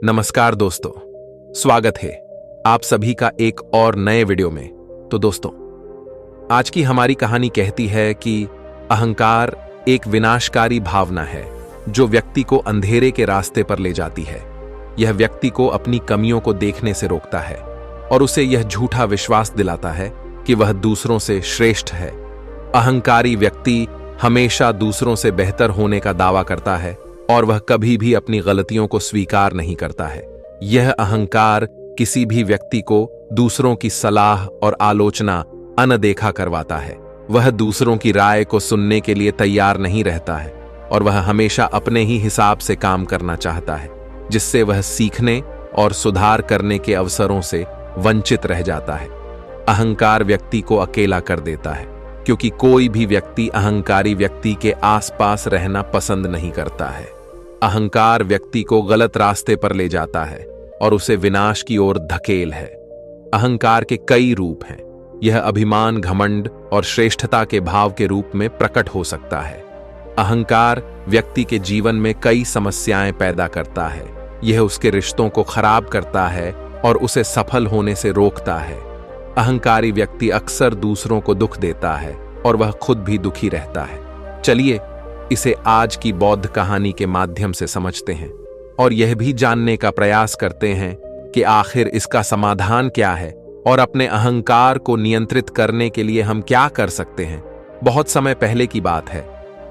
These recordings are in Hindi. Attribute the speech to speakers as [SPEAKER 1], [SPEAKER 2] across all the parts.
[SPEAKER 1] नमस्कार दोस्तों, स्वागत है आप सभी का एक और नए वीडियो में। तो दोस्तों, आज की हमारी कहानी कहती है कि अहंकार एक विनाशकारी भावना है जो व्यक्ति को अंधेरे के रास्ते पर ले जाती है। यह व्यक्ति को अपनी कमियों को देखने से रोकता है और उसे यह झूठा विश्वास दिलाता है कि वह दूसरों से श्रेष्ठ है। अहंकारी व्यक्ति हमेशा दूसरों से बेहतर होने का दावा करता है और वह कभी भी अपनी गलतियों को स्वीकार नहीं करता है। यह अहंकार किसी भी व्यक्ति को दूसरों की सलाह और आलोचना अनदेखा करवाता है। वह दूसरों की राय को सुनने के लिए तैयार नहीं रहता है और वह हमेशा अपने ही हिसाब से काम करना चाहता है, जिससे वह सीखने और सुधार करने के अवसरों से वंचित रह जाता है। अहंकार व्यक्ति को अकेला कर देता है, क्योंकि कोई भी व्यक्ति अहंकारी व्यक्ति के आसपास रहना पसंद नहीं करता है। अहंकार व्यक्ति को गलत रास्ते पर ले जाता है और उसे विनाश की ओर धकेल है। अहंकार के कई रूप हैं। यह अभिमान, घमंड और श्रेष्ठता के भाव के रूप में प्रकट हो सकता है। अहंकार व्यक्ति के जीवन में कई समस्याएं पैदा करता है। यह उसके रिश्तों को खराब करता है और उसे सफल होने से रोकता है। अहंकारी व्यक्ति अक्सर दूसरों को दुख देता है और वह खुद भी दुखी रहता है। चलिए इसे आज की बौद्ध कहानी के माध्यम से समझते हैं और यह भी जानने का प्रयास करते हैं कि आखिर इसका समाधान क्या है और अपने अहंकार को नियंत्रित करने के लिए हम क्या कर सकते हैं। बहुत समय पहले की बात है।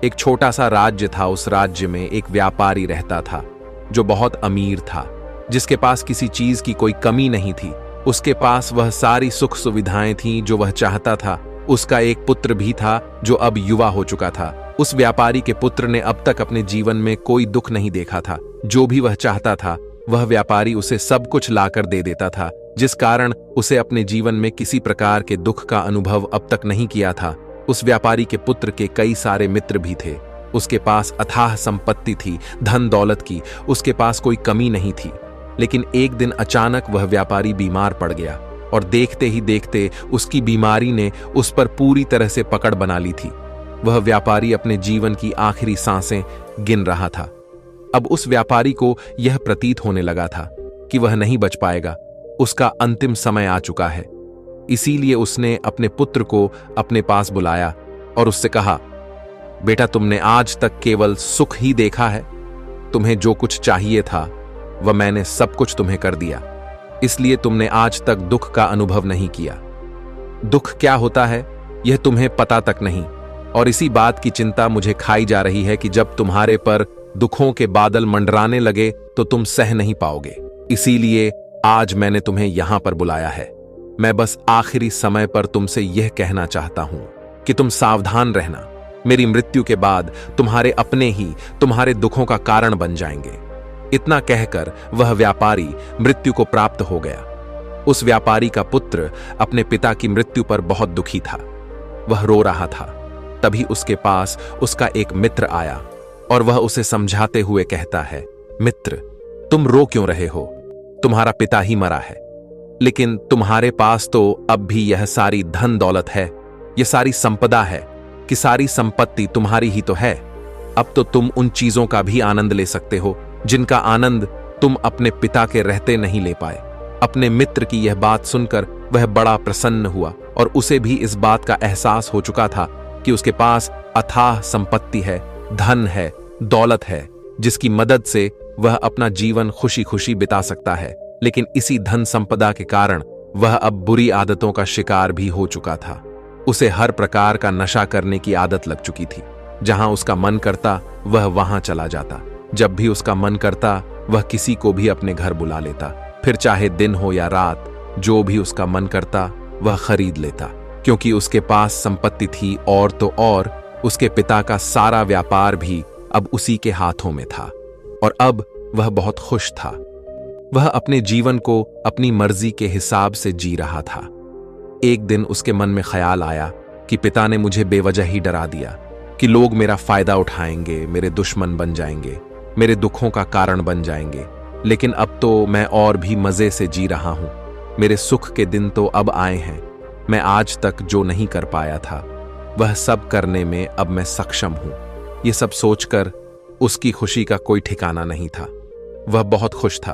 [SPEAKER 1] एक छोटा सा राज्य था। उस राज्य में एक व्यापारी रहता था जो बहुत अमीर था, जिसके पास किसी चीज की कोई कमी नहीं थी। उसके पास वह सारी सुख सुविधाएं थीं जो वह चाहता था। उसका एक पुत्र भी था जो अब युवा हो चुका था। उस व्यापारी के पुत्र ने अब तक अपने जीवन में कोई दुख नहीं देखा था। जो भी वह चाहता था वह व्यापारी उसे सब कुछ लाकर दे देता था, जिस कारण उसे अपने जीवन में किसी प्रकार के दुख का अनुभव अब तक नहीं किया था। उस व्यापारी के पुत्र के कई सारे मित्र भी थे। उसके पास अथाह संपत्ति थी, धन दौलत की उसके पास कोई कमी नहीं थी। लेकिन एक दिन अचानक वह व्यापारी बीमार पड़ गया और देखते ही देखते उसकी बीमारी ने उस पर पूरी तरह से पकड़ बना ली थी। वह व्यापारी अपने जीवन की आखिरी सांसें गिन रहा था। अब उस व्यापारी को यह प्रतीत होने लगा था कि वह नहीं बच पाएगा। उसका अंतिम समय आ चुका है। इसीलिए उसने अपने पुत्र को अपने पास बुलाया और उससे कहा, बेटा, तुमने आज तक केवल सुख ही देखा है। तुम्हें जो कुछ चाहिए था वह मैंने सब कुछ तुम्हें कर दिया, इसलिए तुमने आज तक दुख का अनुभव नहीं किया। दुख क्या होता है यह तुम्हें पता तक नहीं, और इसी बात की चिंता मुझे खाई जा रही है कि जब तुम्हारे पर दुखों के बादल मंडराने लगे तो तुम सह नहीं पाओगे। इसीलिए आज मैंने तुम्हें यहां पर बुलाया है। मैं बस आखिरी समय पर तुमसे यह कहना चाहता हूं कि तुम सावधान रहना। मेरी मृत्यु के बाद तुम्हारे अपने ही तुम्हारे दुखों का कारण बन जाएंगे। इतना कहकर वह व्यापारी मृत्यु को प्राप्त हो गया। उस व्यापारी का पुत्र अपने पिता की मृत्यु पर बहुत दुखी था। वह रो रहा था। तभी उसके पास उसका एक मित्र आया और वह उसे समझाते हुए कहता है, मित्र, तुम रो क्यों रहे हो? तुम्हारा पिता ही मरा है, लेकिन तुम्हारे पास तो अब भी यह सारी धन दौलत है, यह सारी संपदा है कि सारी संपत्ति तुम्हारी ही तो है। अब तो तुम उन चीजों का भी आनंद ले सकते हो जिनका आनंद तुम अपने पिता के रहते नहीं ले पाए। अपने मित्र की यह बात सुनकर वह बड़ा प्रसन्न हुआ और उसे भी इस बात का एहसास हो चुका था कि उसके पास अथाह संपत्ति है, धन है, दौलत है, जिसकी मदद से वह अपना जीवन खुशी खुशी बिता सकता है। लेकिन इसी धन संपदा के कारण वह अब बुरी आदतों का शिकार भी हो चुका था। उसे हर प्रकार का नशा करने की आदत लग चुकी थी। जहां उसका मन करता वह वहां चला जाता। जब भी उसका मन करता वह किसी को भी अपने घर बुला लेता। फिर चाहे दिन हो या रात, जो भी उसका मन करता वह खरीद लेता, क्योंकि उसके पास संपत्ति थी। और तो और उसके पिता का सारा व्यापार भी अब उसी के हाथों में था और अब वह बहुत खुश था। वह अपने जीवन को अपनी मर्जी के हिसाब से जी रहा था। एक दिन उसके मन में ख्याल आया कि पिता ने मुझे बेवजह ही डरा दिया कि लोग मेरा फायदा उठाएंगे, मेरे दुश्मन बन जाएंगे, मेरे दुखों का कारण बन जाएंगे। लेकिन अब तो मैं और भी मजे से जी रहा हूं। मेरे सुख के दिन तो अब आए हैं। मैं आज तक जो नहीं कर पाया था वह सब करने में अब मैं सक्षम हूं। ये सब सोचकर उसकी खुशी का कोई ठिकाना नहीं था। वह बहुत खुश था।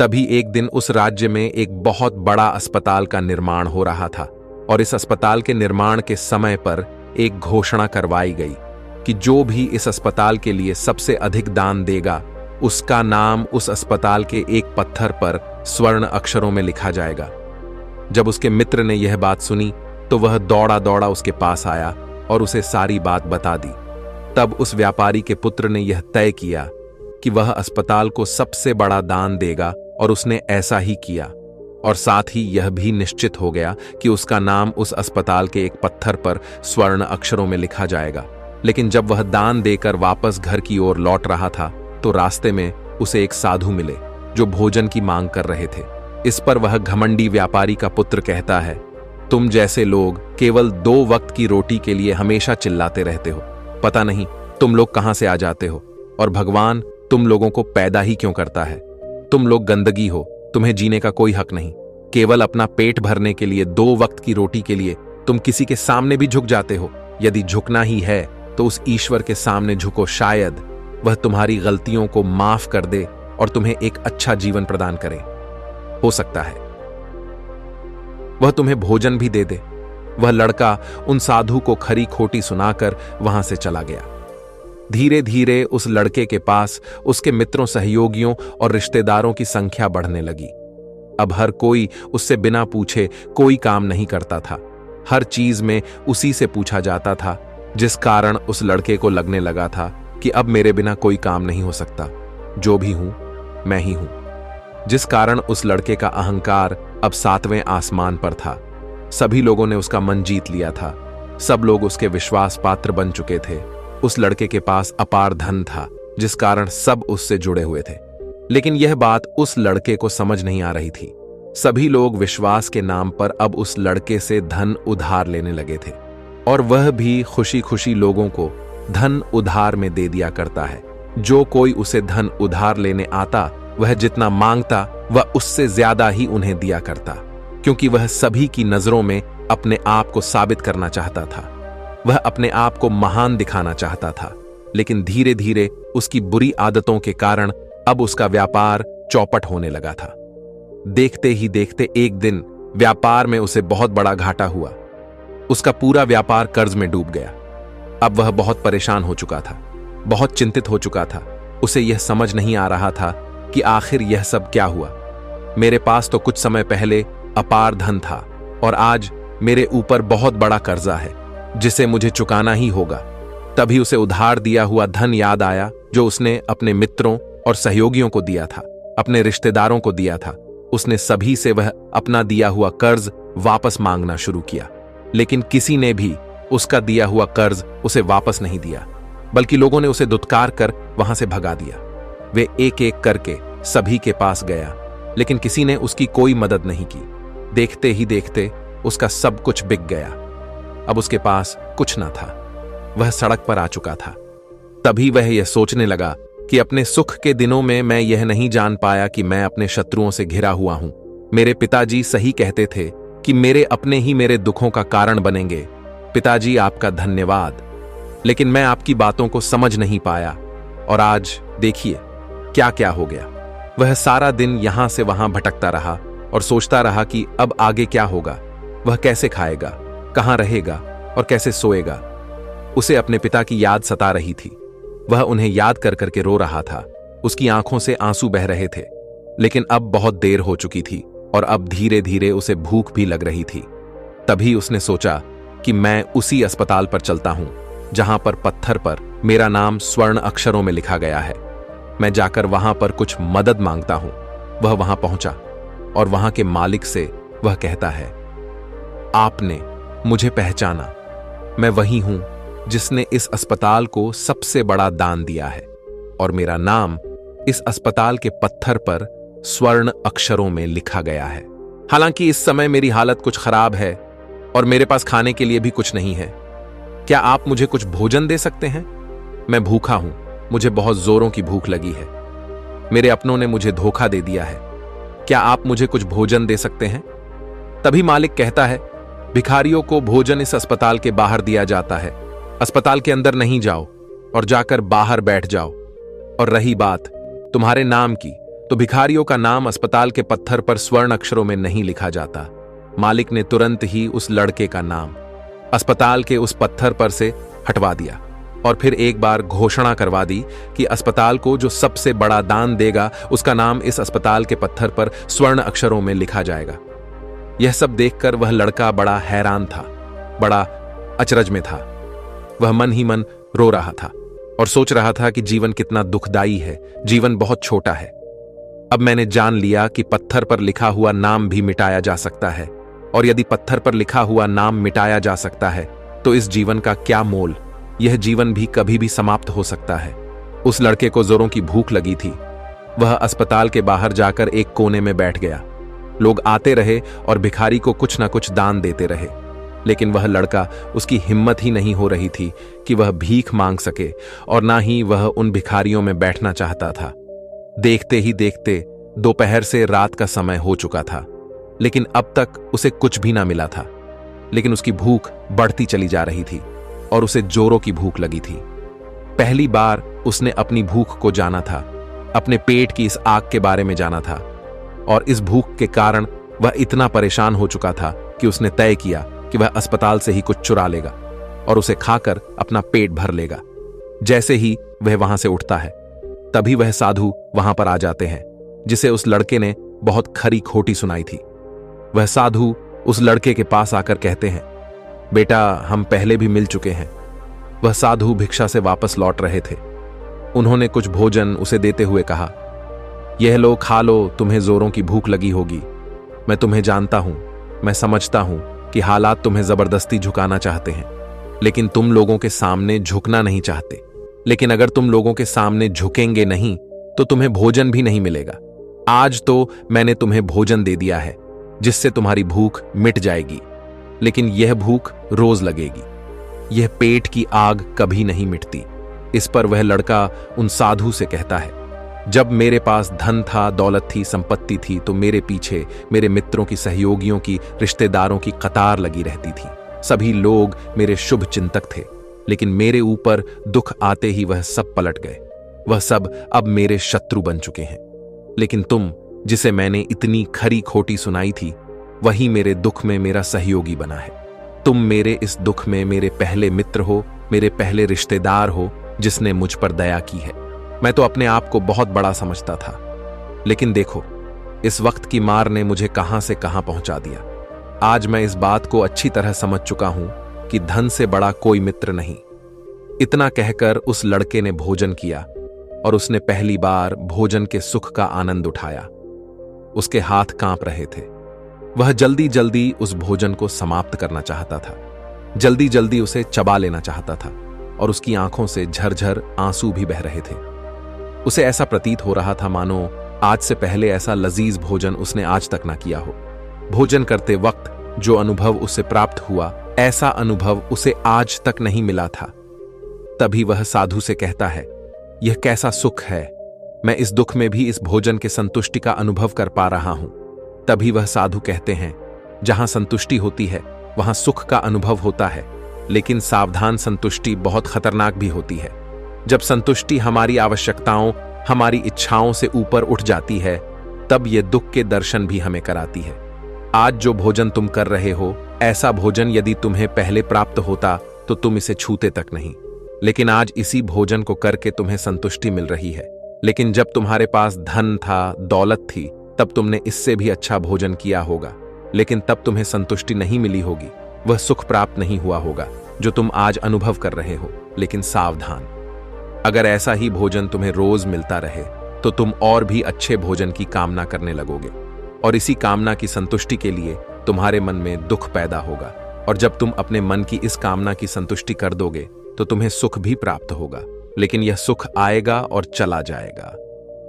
[SPEAKER 1] तभी एक दिन उस राज्य में एक बहुत बड़ा अस्पताल का निर्माण हो रहा था और इस अस्पताल के निर्माण के समय पर एक घोषणा करवाई गई कि जो भी इस अस्पताल के लिए सबसे अधिक दान देगा उसका नाम उस अस्पताल के एक पत्थर पर स्वर्ण अक्षरों में लिखा जाएगा। जब उसके मित्र ने यह बात सुनी तो वह दौड़ा दौड़ा उसके पास आया और उसे सारी बात बता दी। तब उस व्यापारी के पुत्र ने यह तय किया कि वह अस्पताल को सबसे बड़ा दान देगा और उसने ऐसा ही किया और साथ ही यह भी निश्चित हो गया कि उसका नाम उस अस्पताल के एक पत्थर पर स्वर्ण अक्षरों में लिखा जाएगा। लेकिन जब वह दान देकर वापस घर की ओर लौट रहा था तो रास्ते में उसे एक साधु मिले जो भोजन की मांग कर रहे थे। इस पर वह घमंडी व्यापारी का पुत्र कहता है, तुम जैसे लोग केवल 2 वक्त की रोटी के लिए हमेशा चिल्लाते रहते हो। पता नहीं तुम लोग कहां से आ जाते हो और भगवान तुम लोगों को पैदा ही क्यों करता है। तुम लोग गंदगी हो, तुम्हें जीने का कोई हक नहीं। केवल अपना पेट भरने के लिए 2 वक्त की रोटी के लिए तुम किसी के सामने भी झुक जाते हो। यदि झुकना ही है तो उस ईश्वर के सामने झुको, शायद वह तुम्हारी गलतियों को माफ कर दे और तुम्हें एक अच्छा जीवन प्रदान करे। हो सकता है वह तुम्हें भोजन भी दे दे। वह लड़का उन साधु को खरी खोटी सुनाकर वहां से चला गया। धीरे धीरे उस लड़के के पास उसके मित्रों, सहयोगियों और रिश्तेदारों की संख्या बढ़ने लगी। अब हर कोई उससे बिना पूछे कोई काम नहीं करता था। हर चीज में उसी से पूछा जाता था, जिस कारण उस लड़के को लगने लगा था कि अब मेरे बिना कोई काम नहीं हो सकता। जो भी हूं मैं ही हूं। जिस कारण उस लड़के का अहंकार अब 7वें आसमान पर था। सभी लोगों ने उसका मन जीत लिया था। सब लोग उसके विश्वास पात्र बन चुके थे। उस लड़के के पास अपार धन था, जिस कारण सब उससे जुड़े हुए थे। लेकिन यह बात उस लड़के को समझ नहीं आ रही थी। सभी लोग विश्वास के नाम पर अब उस लड़के से धन उधार लेने लगे थे और वह भी खुशी खुशी लोगों को धन उधार में दे दिया करता है। जो कोई उसे धन उधार लेने आता वह जितना मांगता वह उससे ज्यादा ही उन्हें दिया करता, क्योंकि वह सभी की नजरों में अपने आप को साबित करना चाहता था। वह अपने आप को महान दिखाना चाहता था। लेकिन धीरे धीरे उसकी बुरी आदतों के कारण अब उसका व्यापार चौपट होने लगा था। देखते ही देखते एक दिन व्यापार में उसे बहुत बड़ा घाटा हुआ। उसका पूरा व्यापार कर्ज में डूब गया। अब वह बहुत परेशान हो चुका था, बहुत चिंतित हो चुका था। उसे यह समझ नहीं आ रहा था कि आखिर यह सब क्या हुआ। मेरे पास तो कुछ समय पहले अपार धन था और आज मेरे ऊपर बहुत बड़ा कर्जा है जिसे मुझे चुकाना ही होगा। तभी उसे उधार दिया हुआ धन याद आया जो उसने अपने मित्रों और सहयोगियों को दिया था, अपने रिश्तेदारों को दिया था। उसने सभी से वह अपना दिया हुआ कर्ज वापस मांगना शुरू किया, लेकिन किसी ने भी उसका दिया हुआ कर्ज उसे वापस नहीं दिया, बल्कि लोगों ने उसे दुत्कार कर वहां से भगा दिया। वे एक एक करके सभी के पास गया, लेकिन किसी ने उसकी कोई मदद नहीं की। देखते ही देखते उसका सब कुछ बिक गया। अब उसके पास कुछ ना था। वह सड़क पर आ चुका था। तभी वह यह सोचने लगा कि अपने सुख के दिनों में मैं यह नहीं जान पाया कि मैं अपने शत्रुओं से घिरा हुआ हूं। मेरे पिताजी सही कहते थे कि मेरे अपने ही मेरे दुखों का कारण बनेंगे। पिताजी, आपका धन्यवाद। लेकिन मैं आपकी बातों को समझ नहीं पाया और आज देखिए क्या क्या हो गया। वह सारा दिन यहां से वहां भटकता रहा और सोचता रहा कि अब आगे क्या होगा। वह कैसे खाएगा, कहां रहेगा और कैसे सोएगा। उसे अपने पिता की याद सता रही थी। वह उन्हें याद कर करके रो रहा था। उसकी आंखों से आंसू बह रहे थे। लेकिन अब बहुत देर हो चुकी थी और अब धीरे धीरे उसे भूख भी लग रही थी। तभी उसने सोचा कि मैं उसी अस्पताल पर चलता हूं जहां पर पत्थर पर मेरा नाम स्वर्ण अक्षरों में लिखा गया है। मैं जाकर वहां पर कुछ मदद मांगता हूं। वह वहां पहुंचा और वहां के मालिक से वह कहता है, आपने मुझे पहचाना। मैं वही हूं जिसने इस अस्पताल को सबसे बड़ा दान दिया है और मेरा नाम इस अस्पताल के पत्थर पर स्वर्ण अक्षरों में लिखा गया है। हालांकि इस समय मेरी हालत कुछ खराब है और मेरे पास खाने के लिए भी कुछ नहीं है। क्या आप मुझे कुछ भोजन दे सकते हैं? मैं भूखा हूं, मुझे बहुत जोरों की भूख लगी है। मेरे अपनों ने मुझे धोखा दे दिया है। क्या आप मुझे कुछ भोजन दे सकते हैं? तभी मालिक कहता है, भिखारियों को भोजन इस अस्पताल के बाहर दिया जाता है। अस्पताल के अंदर नहीं जाओ और जाकर बाहर बैठ जाओ। और रही बात तुम्हारे नाम की, तो भिखारियों का नाम अस्पताल के पत्थर पर स्वर्ण अक्षरों में नहीं लिखा जाता। मालिक ने तुरंत ही उस लड़के का नाम अस्पताल के उस पत्थर पर से हटवा दिया और फिर एक बार घोषणा करवा दी कि अस्पताल को जो सबसे बड़ा दान देगा उसका नाम इस अस्पताल के पत्थर पर स्वर्ण अक्षरों में लिखा जाएगा। यह सब देखकर वह लड़का बड़ा हैरान था, बड़ा अचरज में था। वह मन ही मन रो रहा था और सोच रहा था कि जीवन कितना दुखदाई है, जीवन बहुत छोटा है। अब मैंने जान लिया कि पत्थर पर लिखा हुआ नाम भी मिटाया जा सकता है, और यदि पत्थर पर लिखा हुआ नाम मिटाया जा सकता है तो इस जीवन का क्या मोल। यह जीवन भी कभी भी समाप्त हो सकता है। उस लड़के को जोरों की भूख लगी थी। वह अस्पताल के बाहर जाकर एक कोने में बैठ गया। लोग आते रहे और भिखारी को कुछ ना कुछ दान देते रहे, लेकिन वह लड़का, उसकी हिम्मत ही नहीं हो रही थी कि वह भीख मांग सके, और ना ही वह उन भिखारियों में बैठना चाहता था। देखते ही देखते दोपहर से रात का समय हो चुका था, लेकिन अब तक उसे कुछ भी ना मिला था। लेकिन उसकी भूख बढ़ती चली जा रही थी और उसे जोरों की भूख लगी थी। पहली बार उसने अपनी भूख को जाना था, अपने पेट की इस आग के बारे में जाना था, और इस भूख के कारण वह इतना परेशान हो चुका था कि उसने तय किया कि वह अस्पताल से ही कुछ चुरा लेगा और उसे खाकर अपना पेट भर लेगा। जैसे ही वह वहां से उठता है तभी वह साधु वहां पर आ जाते हैं, जिसे उस लड़के ने बहुत खरी खोटी सुनाई थी। वह साधु उस लड़के के पास आकर कहते हैं, बेटा, हम पहले भी मिल चुके हैं। वह साधु भिक्षा से वापस लौट रहे थे। उन्होंने कुछ भोजन उसे देते हुए कहा, यह लो, खा लो, तुम्हें जोरों की भूख लगी होगी। मैं तुम्हें जानता हूं, मैं समझता हूं कि हालात तुम्हें जबरदस्ती झुकाना चाहते हैं, लेकिन तुम लोगों के सामने झुकना नहीं चाहते। लेकिन अगर तुम लोगों के सामने झुकेंगे नहीं तो तुम्हें भोजन भी नहीं मिलेगा। आज तो मैंने तुम्हें भोजन दे दिया है जिससे तुम्हारी भूख मिट जाएगी, लेकिन यह भूख रोज लगेगी। यह पेट की आग कभी नहीं मिटती। इस पर वह लड़का उन साधु से कहता है, जब मेरे पास धन था, दौलत थी, संपत्ति थी, तो मेरे पीछे मेरे मित्रों की, सहयोगियों की, रिश्तेदारों की कतार लगी रहती थी। सभी लोग मेरे शुभ चिंतक थे, लेकिन मेरे ऊपर दुख आते ही वह सब पलट गए। वह सब अब मेरे शत्रु बन चुके हैं। लेकिन तुम, जिसे मैंने इतनी खरी खोटी सुनाई थी, वही मेरे दुख में मेरा सहयोगी बना है। तुम मेरे इस दुख में मेरे पहले मित्र हो, मेरे पहले रिश्तेदार हो जिसने मुझ पर दया की है। मैं तो अपने आप को बहुत बड़ा समझता था, लेकिन देखो इस वक्त की मार ने मुझे कहां से कहां पहुंचा दिया। आज मैं इस बात को अच्छी तरह समझ चुका हूं कि धन से बड़ा कोई मित्र नहीं। इतना कहकर उस लड़के ने भोजन किया और उसने पहली बार भोजन के सुख का आनंद उठाया। उसके हाथ कांप रहे थे। वह जल्दी जल्दी उस भोजन को समाप्त करना चाहता था, जल्दी जल्दी उसे चबा लेना चाहता था, और उसकी आंखों से झरझर आंसू भी बह रहे थे। उसे ऐसा प्रतीत हो रहा था मानो आज से पहले ऐसा लजीज भोजन उसने आज तक ना किया हो। भोजन करते वक्त जो अनुभव उसे प्राप्त हुआ, ऐसा अनुभव उसे आज तक नहीं मिला था। तभी वह साधु से कहता है, यह कैसा सुख है, मैं इस दुख में भी इस भोजन के संतुष्टि का अनुभव कर पा रहा हूं। तभी वह साधु कहते हैं, जहां संतुष्टि होती है वहां सुख का अनुभव होता है, लेकिन सावधान, संतुष्टि बहुत खतरनाक भी होती है। जब संतुष्टि हमारी आवश्यकताओं, हमारी इच्छाओं से ऊपर उठ जाती है, तब ये दुख के दर्शन भी हमें कराती है। आज जो भोजन तुम कर रहे हो, ऐसा भोजन यदि तुम्हें पहले प्राप्त होता तो तुम इसे छूते तक नहीं, लेकिन आज इसी भोजन को करके तुम्हें संतुष्टि मिल रही है। लेकिन जब तुम्हारे पास धन था, दौलत थी, तब तुमने इससे भी अच्छा भोजन किया होगा, लेकिन तब तुम्हें संतुष्टि नहीं मिली होगी, वह सुख प्राप्त नहीं हुआ होगा जो तुम आज अनुभव कर रहे हो। लेकिन सावधान, अगर ऐसा ही भोजन तुम्हें रोज मिलता रहे तो तुम और भी अच्छे भोजन की कामना करने लगोगे, और इसी कामना की संतुष्टि के लिए तुम्हारे मन में दुख पैदा होगा, और जब तुम अपने मन की इस कामना की संतुष्टि कर दोगे तो तुम्हें सुख भी प्राप्त होगा, लेकिन यह सुख आएगा और चला जाएगा।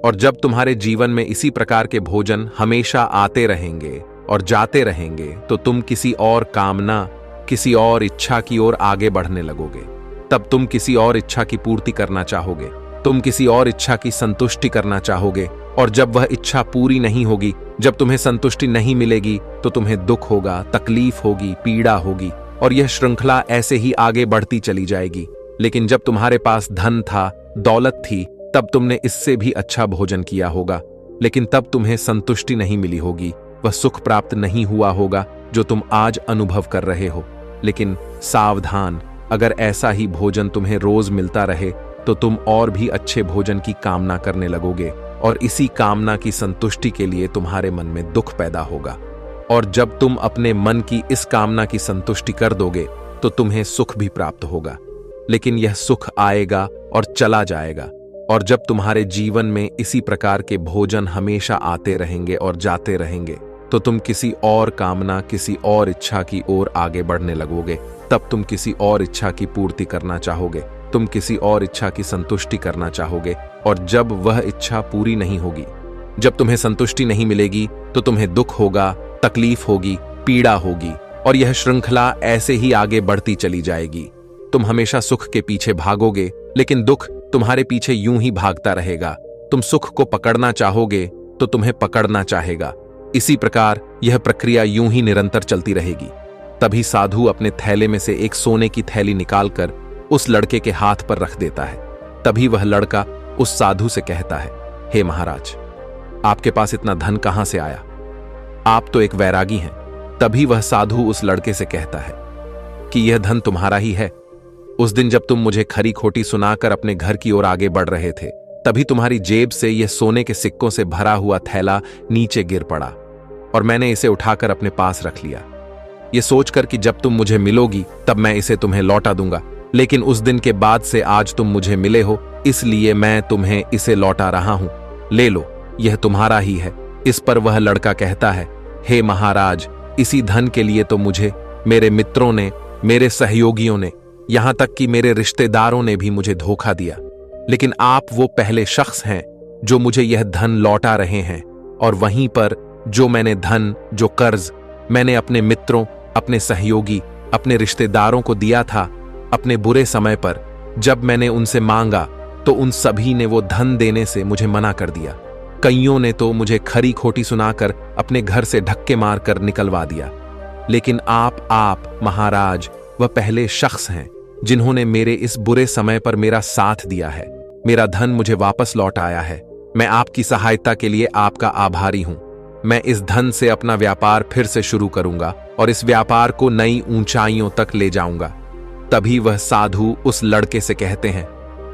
[SPEAKER 1] और जब तुम्हारे जीवन में इसी प्रकार के भोजन हमेशा आते रहेंगे और जाते रहेंगे तो तुम किसी और कामना, किसी और इच्छा की ओर आगे बढ़ने लगोगे। तब तुम किसी और इच्छा की पूर्ति करना चाहोगे, तुम किसी और इच्छा की संतुष्टि करना चाहोगे, और जब वह इच्छा पूरी नहीं होगी, जब तुम्हें संतुष्टि नहीं मिलेगी, तो तुम्हें दुख होगा, तकलीफ होगी, पीड़ा होगी, और यह श्रृंखला ऐसे ही आगे बढ़ती चली जाएगी। लेकिन जब तुम्हारे पास धन था, दौलत थी, तब तुमने इससे भी अच्छा भोजन किया होगा, लेकिन तब तुम्हें संतुष्टि नहीं मिली होगी, वह सुख प्राप्त नहीं हुआ होगा जो तुम आज अनुभव कर रहे हो। लेकिन सावधान, अगर ऐसा ही भोजन तुम्हें रोज मिलता रहे तो तुम और भी अच्छे भोजन की कामना करने लगोगे और इसी कामना की संतुष्टि के लिए तुम्हारे मन में दुख पैदा होगा। और जब तुम अपने मन की इस कामना की संतुष्टि कर दोगे तो तुम्हें सुख भी प्राप्त होगा। लेकिन यह सुख आएगा और चला जाएगा, और जब तुम्हारे जीवन में इसी प्रकार के भोजन हमेशा आते रहेंगे और जाते रहेंगे तो तुम किसी और कामना, किसी और इच्छा की ओर आगे बढ़ने लगोगे। तब तुम किसी और इच्छा की पूर्ति करना चाहोगे, तुम किसी और इच्छा की संतुष्टि करना चाहोगे, और जब वह इच्छा पूरी नहीं होगी, जब तुम्हें संतुष्टि नहीं मिलेगी तो तुम्हें दुख होगा, तकलीफ होगी, पीड़ा होगी, और यह श्रृंखला ऐसे ही आगे बढ़ती चली जाएगी। तुम हमेशा सुख के पीछे भागोगे, लेकिन दुख तुम्हारे पीछे यूं ही भागता रहेगा। तुम सुख को पकड़ना चाहोगे तो तुम्हें पकड़ना चाहेगा। इसी प्रकार यह प्रक्रिया यूं ही निरंतर चलती रहेगी। तभी साधु अपने थैले में से एक सोने की थैली निकालकर उस लड़के के हाथ पर रख देता है। तभी वह लड़का उस साधु से कहता है, हे महाराज, आपके पास इतना धन कहां से आया? आप तो एक वैरागी हैं। तभी वह साधु उस लड़के से कहता है कि यह धन तुम्हारा ही है। उस दिन जब तुम मुझे खरी खोटी सुनाकर अपने घर की ओर आगे बढ़ रहे थे, तभी तुम्हारी जेब से यह सोने के सिक्कों से भरा हुआ थैला नीचे गिर पड़ा और मैंने इसे उठाकर अपने पास रख लिया, ये सोचकर कि जब तुम मुझे मिलोगी तब मैं इसे तुम्हें लौटा दूंगा। लेकिन उस दिन के बाद से आज तुम मुझे मिले हो, इसलिए मैं तुम्हें इसे लौटा रहा हूं। ले लो, यह तुम्हारा ही है। इस पर वह लड़का कहता है, हे महाराज, इसी धन के लिए तो मुझे मेरे मित्रों ने, मेरे सहयोगियों ने, यहां तक कि मेरे रिश्तेदारों ने भी मुझे धोखा दिया। लेकिन आप वो पहले शख्स हैं जो मुझे यह धन लौटा रहे हैं, और वहीं पर जो मैंने धन, जो कर्ज मैंने अपने मित्रों, अपने सहयोगी, अपने रिश्तेदारों को दिया था अपने बुरे समय पर, जब मैंने उनसे मांगा तो उन सभी ने वो धन देने से मुझे मना कर दिया। कईयों ने तो मुझे खरी खोटी सुनाकर अपने घर से धक्के मारकर निकलवा दिया। लेकिन आप महाराज, वह पहले शख्स हैं जिन्होंने मेरे इस बुरे समय पर मेरा साथ दिया है। मेरा धन मुझे वापस लौट आया है। मैं आपकी सहायता के लिए आपका आभारी हूं। मैं इस धन से अपना व्यापार फिर से शुरू करूंगा और इस व्यापार को नई ऊंचाइयों तक ले जाऊंगा। तभी वह साधु उस लड़के से कहते हैं,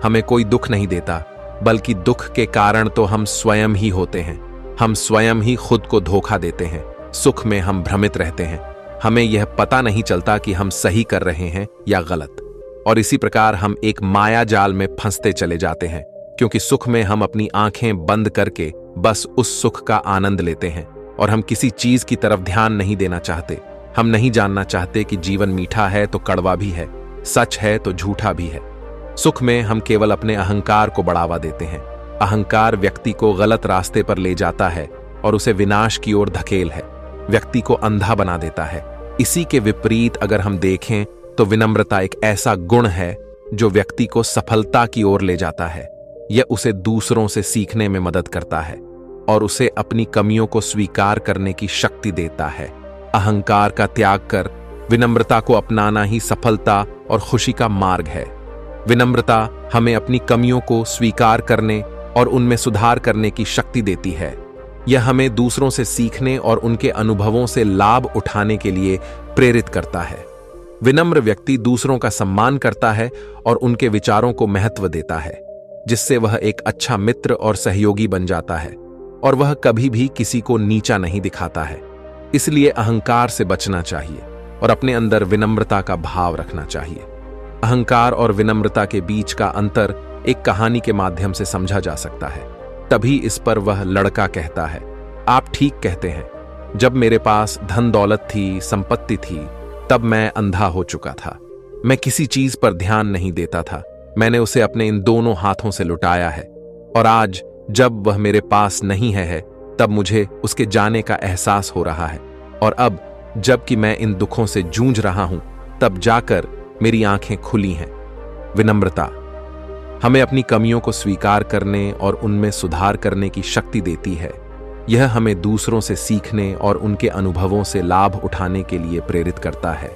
[SPEAKER 1] हमें कोई दुख नहीं देता, बल्कि दुख के कारण तो हम स्वयं ही होते हैं। हम स्वयं ही खुद को धोखा देते हैं। सुख में हम भ्रमित रहते हैं। हमें यह पता नहीं चलता कि हम सही कर रहे हैं या गलत, और इसी प्रकार हम एक माया जाल में फंसते चले जाते हैं, क्योंकि सुख में हम अपनी आंखें बंद करके बस उस सुख का आनंद लेते हैं और हम किसी चीज की तरफ ध्यान नहीं देना चाहते। हम नहीं जानना चाहते कि जीवन मीठा है तो कड़वा भी है, सच है तो झूठा भी है। सुख में हम केवल अपने अहंकार को बढ़ावा देते हैं। अहंकार व्यक्ति को गलत रास्ते पर ले जाता है और उसे विनाश की ओर धकेल है, व्यक्ति को अंधा बना देता है। इसी के विपरीत अगर हम देखें तो विनम्रता एक ऐसा गुण है जो व्यक्ति को सफलता की ओर ले जाता है। यह उसे दूसरों से सीखने में मदद करता है और उसे अपनी कमियों को स्वीकार करने की शक्ति देता है। अहंकार का त्याग कर विनम्रता को अपनाना ही सफलता और खुशी का मार्ग है। विनम्रता हमें अपनी कमियों को स्वीकार करने और उनमें सुधार करने की शक्ति देती है। यह हमें दूसरों से सीखने और उनके अनुभवों से लाभ उठाने के लिए प्रेरित करता है। विनम्र व्यक्ति दूसरों का सम्मान करता है और उनके विचारों को महत्व देता है, जिससे वह एक अच्छा मित्र और सहयोगी बन जाता है, और वह कभी भी किसी को नीचा नहीं दिखाता है। इसलिए अहंकार से बचना चाहिए और अपने अंदर विनम्रता का भाव रखना चाहिए। अहंकार और विनम्रता के बीच का अंतर एक कहानी के माध्यम से समझा जा सकता है। तभी इस पर वह लड़का कहता है, आप ठीक कहते हैं। जब मेरे पास धन दौलत थी, संपत्ति थी, तब मैं अंधा हो चुका था। मैं किसी चीज पर ध्यान नहीं देता था। मैंने उसे अपने इन दोनों हाथों से लुटाया है, और आज जब वह मेरे पास नहीं है तब मुझे उसके जाने का एहसास हो रहा है। और अब जबकि मैं इन दुखों से जूझ रहा हूं, तब जाकर मेरी आंखें खुली हैं। विनम्रता हमें अपनी कमियों को स्वीकार करने और उनमें सुधार करने की शक्ति देती है। यह हमें दूसरों से सीखने और उनके अनुभवों से लाभ उठाने के लिए प्रेरित करता है।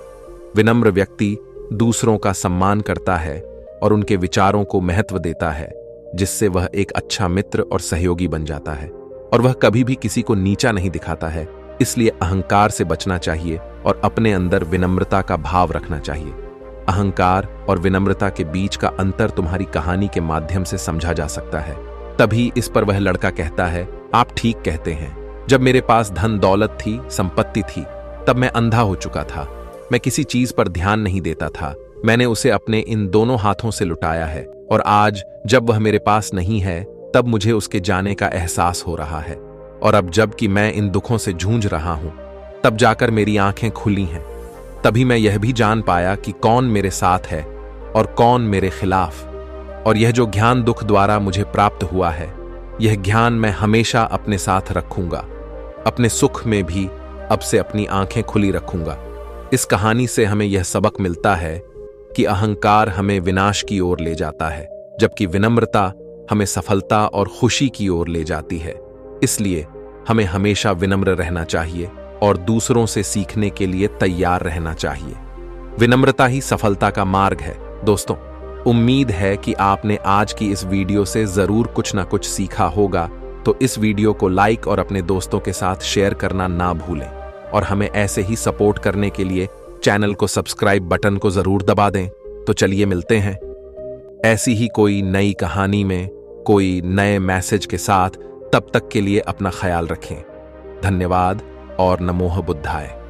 [SPEAKER 1] विनम्र व्यक्ति दूसरों का सम्मान करता है और उनके विचारों को महत्व देता है, जिससे वह एक अच्छा मित्र और सहयोगी बन जाता है। और वह कभी भी किसी को नीचा नहीं दिखाता है। इसलिए अहंकार से बचना चाहिए और अपने अंदर विनम्रता का भाव रखना चाहिए। अहंकार और विनम्रता के बीच का अंतर तुम्हारी कहानी के माध्यम से समझा जा सकता है। तभी इस पर वह लड़का कहता है, आप ठीक कहते हैं, जब मेरे पास धन दौलत थी, संपत्ति थी, तब मैं अंधा हो चुका था। मैं किसी चीज पर ध्यान नहीं देता था। मैंने उसे अपने इन दोनों हाथों से लुटाया है और आज जब वह मेरे पास नहीं है तब मुझे उसके जाने का एहसास हो रहा है। और अब जब कि मैं इन दुखों से जूझ रहा हूं तब जाकर मेरी आंखें खुली हैं। तभी मैं यह भी जान पाया कि कौन मेरे साथ है और कौन मेरे खिलाफ। और यह जो ज्ञान दुख द्वारा मुझे प्राप्त हुआ है, यह ज्ञान मैं हमेशा अपने साथ रखूंगा। अपने सुख में भी अब से अपनी आंखें खुली रखूंगा। इस कहानी से हमें यह सबक मिलता है कि अहंकार हमें विनाश की ओर ले जाता है, जबकि विनम्रता हमें सफलता और खुशी की ओर ले जाती है। इसलिए हमें हमेशा विनम्र रहना चाहिए और दूसरों से सीखने के लिए तैयार रहना चाहिए। विनम्रता ही सफलता का मार्ग है। दोस्तों, उम्मीद है कि आपने आज की इस वीडियो से जरूर कुछ ना कुछ सीखा होगा। तो इस वीडियो को लाइक और अपने दोस्तों के साथ शेयर करना ना भूलें और हमें ऐसे ही सपोर्ट करने के लिए चैनल को सब्सक्राइब बटन को जरूर दबा दें। तो चलिए मिलते हैं ऐसी ही कोई नई कहानी में, कोई नए मैसेज के साथ। तब तक के लिए अपना ख्याल रखें। धन्यवाद और नमोह बुद्धाय।